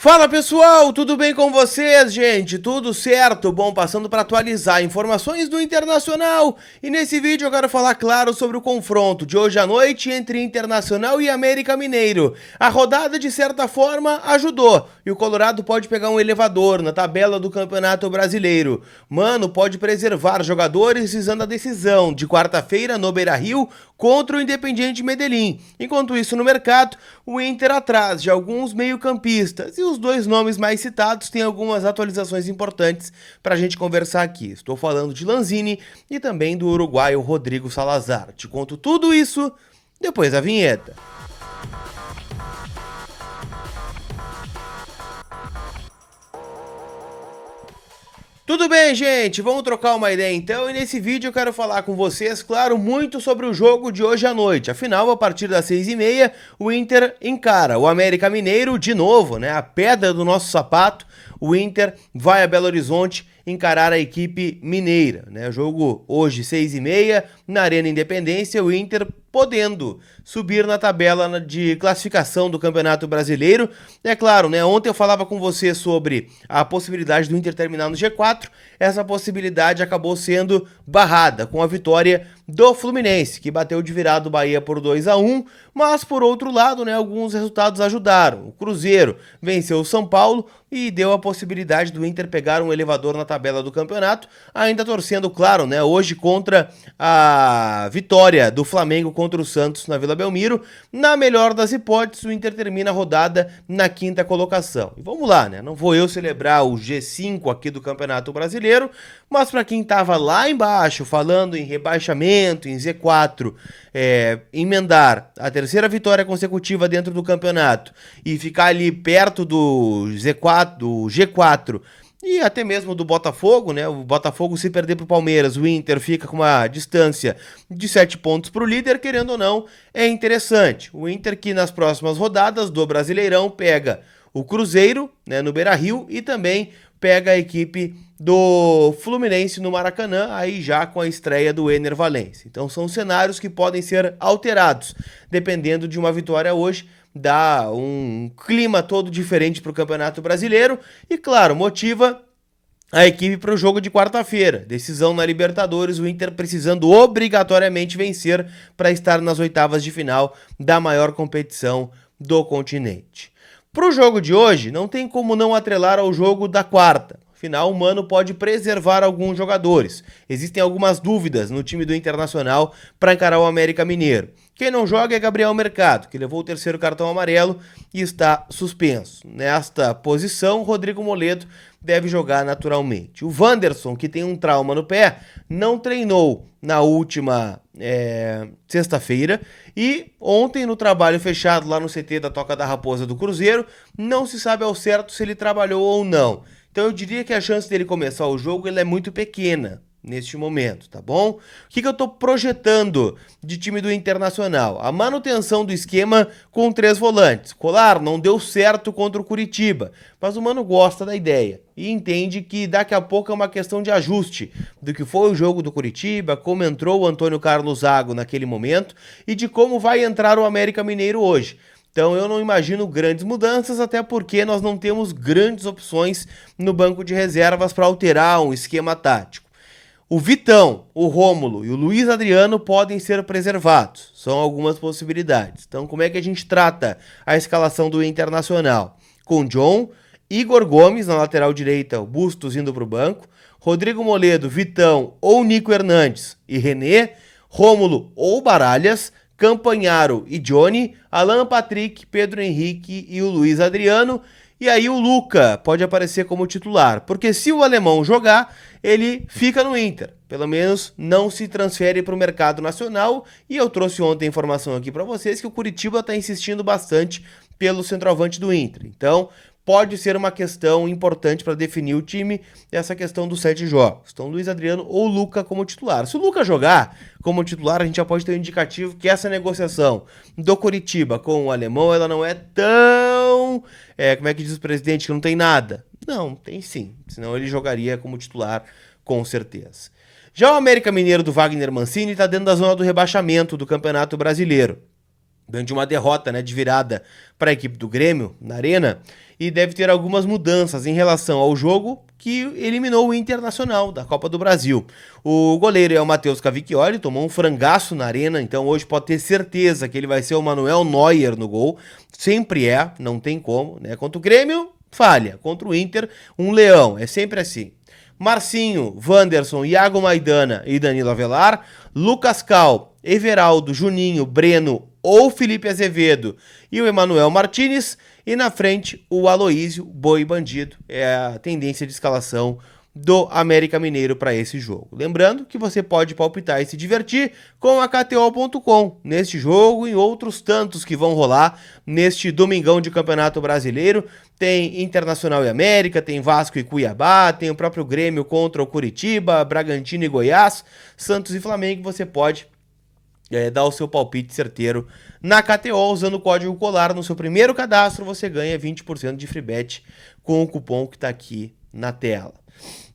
Fala pessoal, tudo bem com vocês, gente? Tudo certo? Bom, passando para atualizar informações do Internacional. E nesse vídeo eu quero falar, claro, sobre o confronto de hoje à noite entre Internacional e América Mineiro. A rodada, de certa forma, ajudou. E o Colorado pode pegar um elevador na tabela do Campeonato Brasileiro. Mano, pode preservar jogadores visando a decisão de quarta-feira no Beira-Rio contra o Independiente Medellín. Enquanto isso, no mercado, o Inter atrás de alguns meio-campistas. E os dois nomes mais citados têm algumas atualizações importantes para a gente conversar aqui. Estou falando de Lanzini e também do uruguaio Rodrigo Salazar. Te conto tudo isso depois da vinheta. Tudo bem, gente? Vamos trocar uma ideia então, e nesse vídeo eu quero falar com vocês, claro, muito sobre o jogo de hoje à noite. Afinal, a partir das 6h30, o Inter encara o América Mineiro de novo, né? A pedra do nosso sapato. O Inter vai a Belo Horizonte encarar a equipe mineira, né? Jogo hoje 6h30 na Arena Independência, o Inter podendo subir na tabela de classificação do Campeonato Brasileiro. É claro, né? Ontem eu falava com você sobre a possibilidade do Inter terminar no G4. Essa possibilidade acabou sendo barrada com a vitória do Fluminense, que bateu de virada o Bahia por 2-1, mas por outro lado, né, alguns resultados ajudaram. O Cruzeiro venceu o São Paulo e deu a possibilidade do Inter pegar um elevador na tabela do campeonato, ainda torcendo, claro, né, hoje contra a vitória do Flamengo contra o Santos na Vila Belmiro. Na melhor das hipóteses, o Inter termina a rodada na quinta colocação. E vamos lá, né, não vou eu celebrar o G5 aqui do Campeonato Brasileiro, mas para quem estava lá embaixo falando em rebaixamento, em Z4, emendar a terceira vitória consecutiva dentro do campeonato e ficar ali perto do Z4, do G4 e até mesmo do Botafogo, né? O Botafogo, se perder pro Palmeiras, o Inter fica com uma distância de 7 pontos pro líder, querendo ou não, é interessante. O Inter que nas próximas rodadas do Brasileirão pega o Cruzeiro, né, no Beira-Rio, e também pega a equipe do Fluminense no Maracanã, aí já com a estreia do Ener Valencia. Então são cenários que podem ser alterados, dependendo de uma vitória hoje, dá um clima todo diferente para o Campeonato Brasileiro e, claro, motiva a equipe para o jogo de quarta-feira. Decisão na Libertadores, o Inter precisando obrigatoriamente vencer para estar nas oitavas de final da maior competição do continente. Para o jogo de hoje, não tem como não atrelar ao jogo da quarta. Afinal, o Mano pode preservar alguns jogadores. Existem algumas dúvidas no time do Internacional para encarar o América Mineiro. Quem não joga é Gabriel Mercado, que levou o terceiro cartão amarelo e está suspenso. Nesta posição, Rodrigo Moledo deve jogar naturalmente. O Wanderson, que tem um trauma no pé, não treinou na última sexta-feira e ontem no trabalho fechado lá no CT da Toca da Raposa do Cruzeiro, não se sabe ao certo se ele trabalhou ou não. Então eu diria que a chance dele começar o jogo é muito pequena neste momento, tá bom? O que eu tô projetando de time do Internacional? A manutenção do esquema com 3 volantes. Colar não deu certo contra o Curitiba, mas o Mano gosta da ideia e entende que daqui a pouco é uma questão de ajuste do que foi o jogo do Curitiba, como entrou o Antônio Carlos Zago naquele momento e de como vai entrar o América Mineiro hoje. Então eu não imagino grandes mudanças, até porque nós não temos grandes opções no banco de reservas para alterar um esquema tático. O Vitão, o Rômulo e o Luiz Adriano podem ser preservados. São algumas possibilidades. Então como é que a gente trata a escalação do Internacional? Com John, Igor Gomes na lateral direita, o Bustos indo para o banco, Rodrigo Moledo, Vitão ou Nico Hernandes e René, Rômulo ou Baralhas, Campanharo e Johnny, Alan Patrick, Pedro Henrique e o Luiz Adriano. E aí o Luca pode aparecer como titular, porque se o alemão jogar, ele fica no Inter. Pelo menos não se transfere para o mercado nacional. E eu trouxe ontem a informação aqui para vocês que o Curitiba está insistindo bastante pelo centroavante do Inter. Então pode ser uma questão importante para definir o time, essa questão dos 7 jogos. Então, Luiz Adriano ou Luca como titular. Se o Luca jogar como titular, a gente já pode ter um indicativo que essa negociação do Curitiba com o alemão, ela não é tão... como é que diz o presidente, que não tem nada? Não, tem sim. Senão ele jogaria como titular, com certeza. Já o América Mineiro do Wagner Mancini está dentro da zona do rebaixamento do Campeonato Brasileiro. vem de uma derrota, né, de virada para a equipe do Grêmio na Arena, e deve ter algumas mudanças em relação ao jogo que eliminou o Internacional da Copa do Brasil. O goleiro é o Matheus Cavicchioli, tomou um frangaço na Arena, então hoje pode ter certeza que ele vai ser o Manuel Neuer no gol. Sempre é, não tem como, né? Contra o Grêmio, falha. Contra o Inter, um leão. É sempre assim. Marcinho, Wanderson, Iago Maidana e Danilo Avelar, Lucas Cal, Everaldo, Juninho, Breno ou Felipe Azevedo e o Emanuel Martinez, e na frente o Aloísio, Boi Bandido. É a tendência de escalação do América Mineiro para esse jogo. Lembrando que você pode palpitar e se divertir com a KTO.com neste jogo e outros tantos que vão rolar neste domingão de Campeonato Brasileiro. Tem Internacional e América, tem Vasco e Cuiabá, tem o próprio Grêmio contra o Curitiba, Bragantino e Goiás, Santos e Flamengo. Você pode dar o seu palpite certeiro na KTO usando o código COLAR. No seu primeiro cadastro você ganha 20% de free bet com o cupom que está aqui na tela.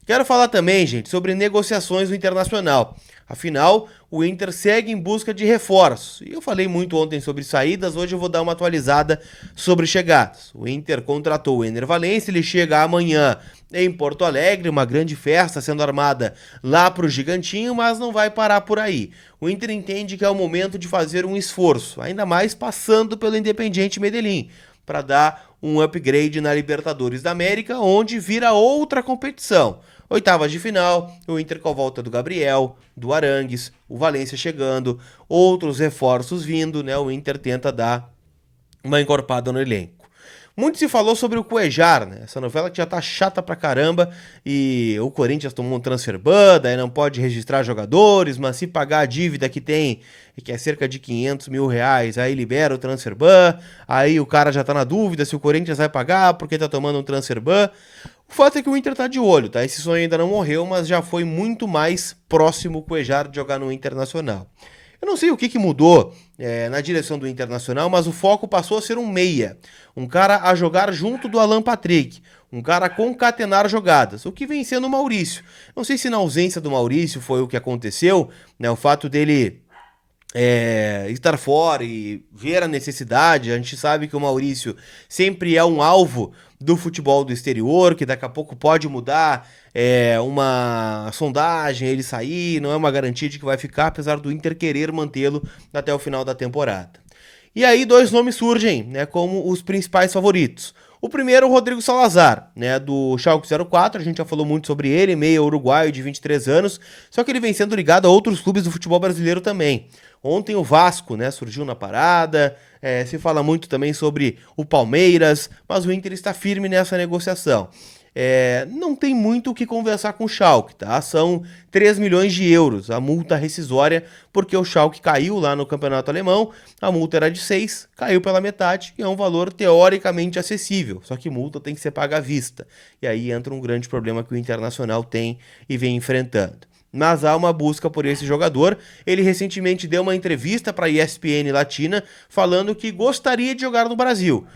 Quero falar também, gente, sobre negociações do Internacional. Afinal, o Inter segue em busca de reforços. E eu falei muito ontem sobre saídas, hoje eu vou dar uma atualizada sobre chegadas. O Inter contratou o Ener Valencia, ele chega amanhã em Porto Alegre, uma grande festa sendo armada lá para o Gigantinho, mas não vai parar por aí. O Inter entende que é o momento de fazer um esforço, ainda mais passando pelo Independiente Medellín, para dar um upgrade na Libertadores da América, onde vira outra competição. Oitavas de final, o Inter com a volta do Gabriel, do Arangues, o Valencia chegando, outros reforços vindo, né? O Inter tenta dar uma encorpada no elenco. Muito se falou sobre o Cuejar, né? Essa novela que já tá chata pra caramba, e o Corinthians tomou um transfer ban, daí não pode registrar jogadores, mas se pagar a dívida que tem, que é cerca de 500 mil reais, aí libera o transfer ban, aí o cara já tá na dúvida se o Corinthians vai pagar porque tá tomando um transfer ban. O fato é que o Inter tá de olho, tá? Esse sonho ainda não morreu, mas já foi muito mais próximo o Cuejar de jogar no Internacional. Eu não sei o que mudou na direção do Internacional, mas o foco passou a ser um meia. Um cara a jogar junto do Alan Patrick. Um cara a concatenar jogadas. O que vem sendo o Maurício. Não sei se na ausência do Maurício foi o que aconteceu, né? O fato dele estar fora e ver a necessidade. A gente sabe que o Maurício sempre é um alvo do futebol do exterior, que daqui a pouco pode mudar uma sondagem, ele sair, não é uma garantia de que vai ficar, apesar do Inter querer mantê-lo até o final da temporada. E aí dois nomes surgem, né, como os principais favoritos. O primeiro, o Rodrigo Salazar, né, do Schalke 04, a gente já falou muito sobre ele, meia uruguaio de 23 anos, só que ele vem sendo ligado a outros clubes do futebol brasileiro também. Ontem o Vasco, né, surgiu na parada, se fala muito também sobre o Palmeiras, mas o Inter está firme nessa negociação. Não tem muito o que conversar com o Schalke, tá? São 3 milhões de euros a multa rescisória, porque o Schalke caiu lá no campeonato alemão, a multa era de 6, caiu pela metade, e é um valor teoricamente acessível, só que multa tem que ser paga à vista. E aí entra um grande problema que o Internacional tem e vem enfrentando. Mas há uma busca por esse jogador. Ele recentemente deu uma entrevista para a ESPN Latina falando que gostaria de jogar no Brasil,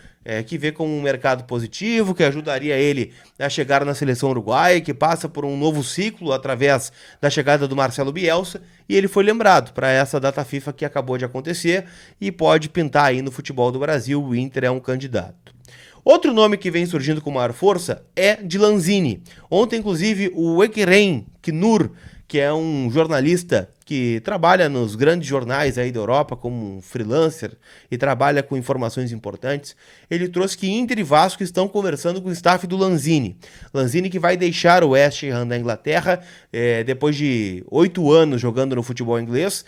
que vê como um mercado positivo, que ajudaria ele a chegar na seleção uruguaia, que passa por um novo ciclo através da chegada do Marcelo Bielsa, e ele foi lembrado para essa data FIFA que acabou de acontecer e pode pintar aí no futebol do Brasil. O Inter é um candidato. Outro nome que vem surgindo com maior força é de Lanzini. Ontem, inclusive, o Ekrem Knur, que é um jornalista que trabalha nos grandes jornais aí da Europa como um freelancer e trabalha com informações importantes, ele trouxe que Inter e Vasco estão conversando com o staff do Lanzini. Lanzini que vai deixar o West Ham da Inglaterra depois de 8 anos jogando no futebol inglês,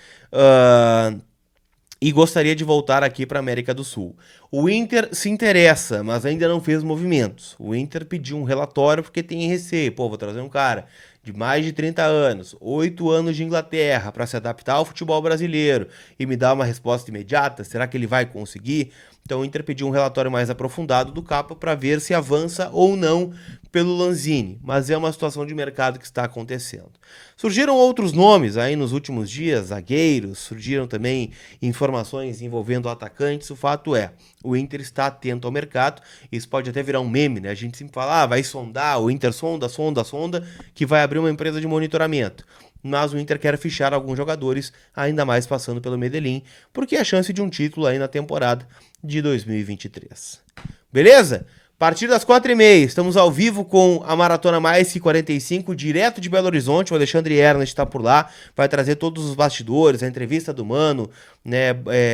e gostaria de voltar aqui para a América do Sul. O Inter se interessa, mas ainda não fez movimentos. O Inter pediu um relatório porque tem receio. Vou trazer um cara de mais de 30 anos, 8 anos de Inglaterra, para se adaptar ao futebol brasileiro e me dar uma resposta imediata. Será que ele vai conseguir? Então o Inter pediu um relatório mais aprofundado do Capa para ver se avança ou não pelo Lanzini, mas é uma situação de mercado que está acontecendo. Surgiram outros nomes aí nos últimos dias, zagueiros, surgiram também informações envolvendo atacantes. O fato é, o Inter está atento ao mercado, isso pode até virar um meme, né? A gente sempre fala, vai sondar, o Inter sonda, que vai abrir uma empresa de monitoramento. mas o Inter quer fichar alguns jogadores, ainda mais passando pelo Medellín, porque é a chance de um título aí na temporada de 2023. Beleza? A partir das 4h30, estamos ao vivo com a Maratona Mais que 45, direto de Belo Horizonte. O Alexandre Ernest está por lá, vai trazer todos os bastidores, a entrevista do Mano, né,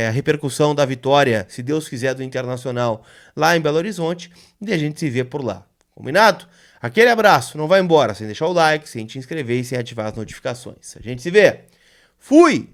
a repercussão da vitória, se Deus quiser, do Internacional lá em Belo Horizonte, e a gente se vê por lá. Combinado? Aquele abraço, não vai embora sem deixar o like, sem te inscrever e sem ativar as notificações. A gente se vê. Fui!